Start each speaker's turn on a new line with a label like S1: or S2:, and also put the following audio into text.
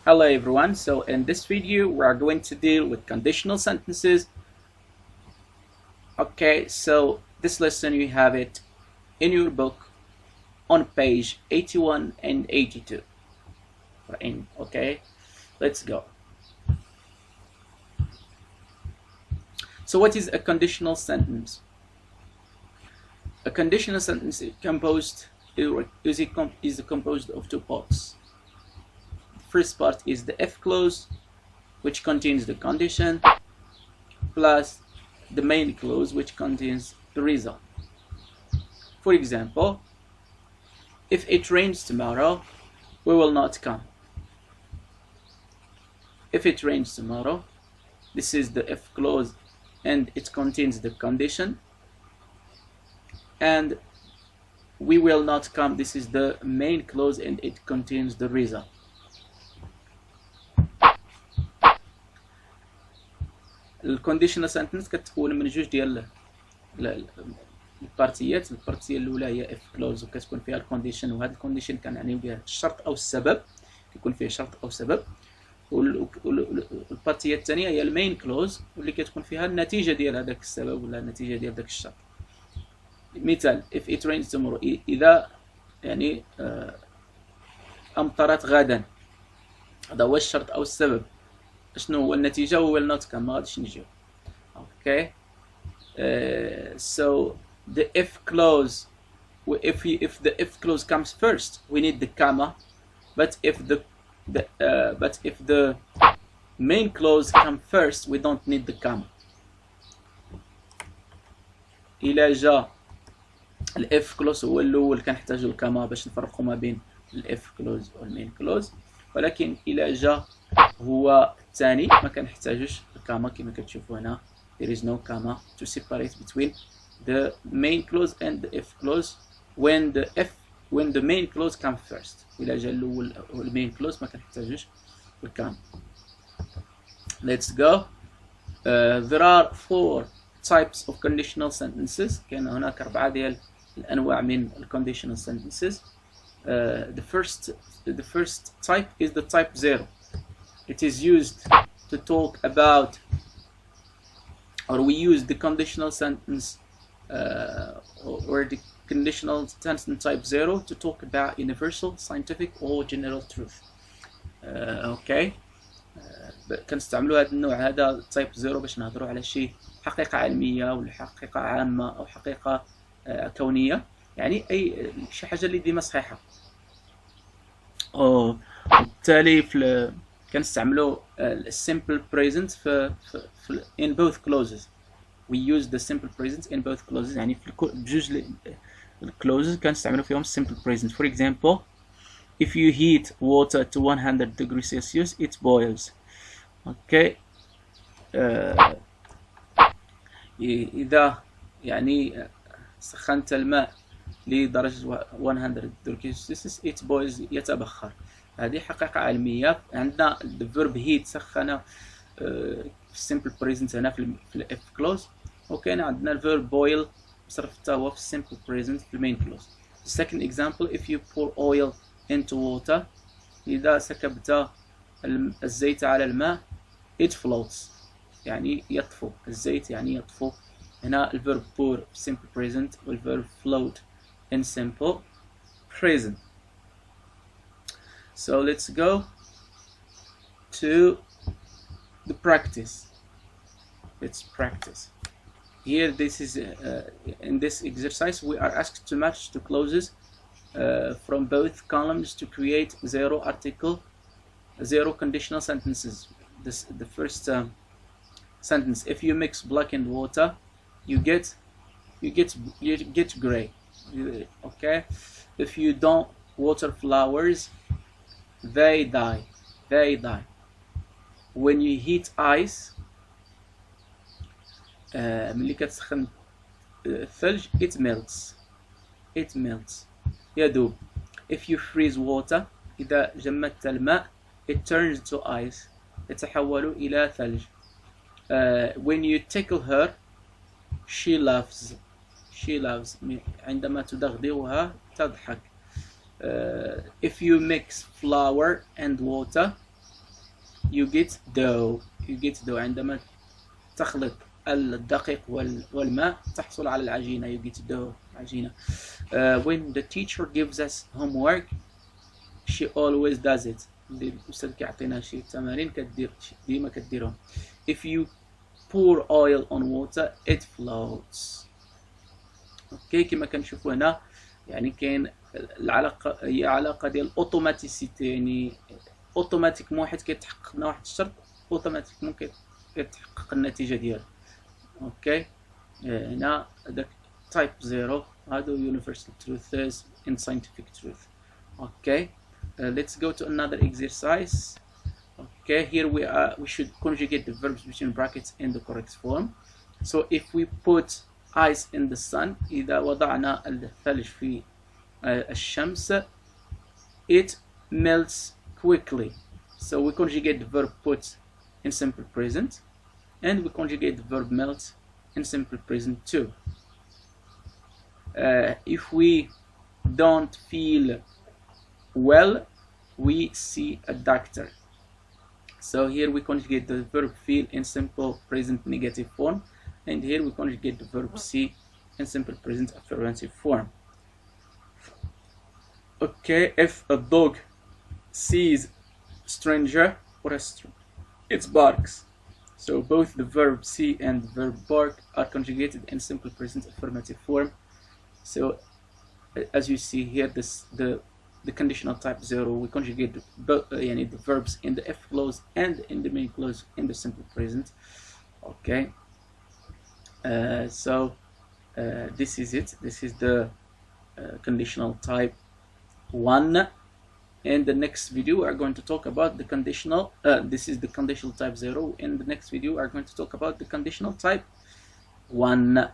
S1: Hello everyone, so in this video we are going to deal with conditional sentences. Okay, so this lesson you have it in your book on page 81 and 82. Okay, let's go. So what is a conditional sentence? A conditional sentence is composed of two parts. First part is the if clause, which contains the condition, plus the main clause, which contains the result. For example, if it rains tomorrow, we will not come. If it rains tomorrow, this is the if clause and it contains the condition, and we will not come, this is the main clause and it contains the result. الكونديشنال سنتنس كتكون من جوج ديال البارتيات. البارتيه الاولى هي اف كلوز وكتكون فيها الكونديشن، وهذا الكونديشن كنعنيو بها الشرط او السبب، كيكون فيه شرط او سبب. والبارتيه الثانيه هي المين كلوز واللي كتكون فيها النتيجه ديال هذاك السبب ولا النتيجه ديال داك الشرط. مثال if it rains tomorrow، اذا يعني امطرت غدا، هذا هو الشرط او السبب. شنو هو النتيجة؟ هو will not come، ما غاديش نجيو. Okay, so the if clause, if the if clause comes first, we need the comma, but if the main clause comes first, we don't need the comma. إلا جا ال if clause هو الأول كنحتاجو الكاما باش نفرقو ما بين ال if clause والmain clause، ولكن إلا جا هو الثاني ما كنحتاجوش الكاما كما كتشوفوا هنا. There is no comma to separate between the main clause and the if clause when the main clause comes first. إلا جا الأول المين clause ما كنحتاجوش الكاما. Let's go. There are 4 types of conditional sentences. كاين هناك 4 ديال الأنواع من conditional sentences. The first type is the type 0. It is used to talk about, or we use the conditional sentence or the conditional sentence type 0 to talk about universal, scientific or general truth. Okay, كنستعملوا هذا النوع هذا type 0 باش نهضروا على شي حقيقة علمية ولا حقيقة عامة أو حقيقة كونية، يعني أي شي حاجة اللي ديما صحيحة. وبالتالي كنستعملوا simple present في in both clauses. We use the simple present in both clauses، يعني في بجوج clauses كنستعملوا فيهم simple present. For example, if you heat water to 100 degrees Celsius it boils. Okay, إذا يعني سخنت الماء لدرجة 100 degrees Celsius it boils يتبخر. هذه حقيقة علمية. عندنا الفيرب هيت سخن في simple present هنا في ال if clause، وكاين عندنا الفيرب boil مصرف حتى هو في simple present في المين clause. The second example, if you pour oil into water، إذا سكبت الزيت على الماء it floats، يعني يطفو. الزيت يعني يطفو. هنا الفيرب pour في simple present والفيرب float in simple present. So let's go to the practice. Let's practice. Here, this is in this exercise we are asked to match two clauses from both columns to create 0 article, 0 conditional sentences. The first sentence: if you mix black and water, you get gray. Okay. If you don't water flowers, they die. When you heat ice، ملي كتسخن الثلج it melts يذوب. If you freeze water، إذا جمدت الماء it turns to ice، يتحول إلى ثلج. When you tickle her she laughs. عندما تدغدغها تضحك. If you mix flour and water you get dough. عندما تخلط الدقيق والماء تحصل على العجينة. you get dough عجينة. when the teacher gives us homework she always does it. الأستاذ كيعطينا شي تمارين ديما كديرهم. if you pour oil on water it floats. اوكي كما كنشوفوا هنا يعني كاين العلاقة هي علاقة ديال الاوتوماتيسيتي، يعني اوتوماتيك واحد كيتحقق لنا واحد الشرط اوتوماتيك ممكن كيتحقق النتيجة ديالو. اوكي هنا هذاك تايب 0 هادو universal truths and scientific truth. okay let's go to another exercise. okay here we should conjugate the verbs between brackets in the correct form. so if we put ice in the sun إذا وضعنا الثلج في الشمس it melts quickly. so we conjugate the verb put in simple present and we conjugate the verb melt in simple present too. if we don't feel well we see a doctor. so here we conjugate the verb feel in simple present negative form and here we conjugate the verb see in simple present affirmative form. okay if a dog sees stranger or it barks. so both the verb see and the verb bark are conjugated in simple present affirmative form. so as you see here the conditional type 0 we conjugate the verbs in the if clause and in the main clause in the simple present. okay this is it. This is the conditional type 1. In the next video we are going to talk about the conditional this is the conditional type 0. In the next video we are going to talk about the conditional type 1.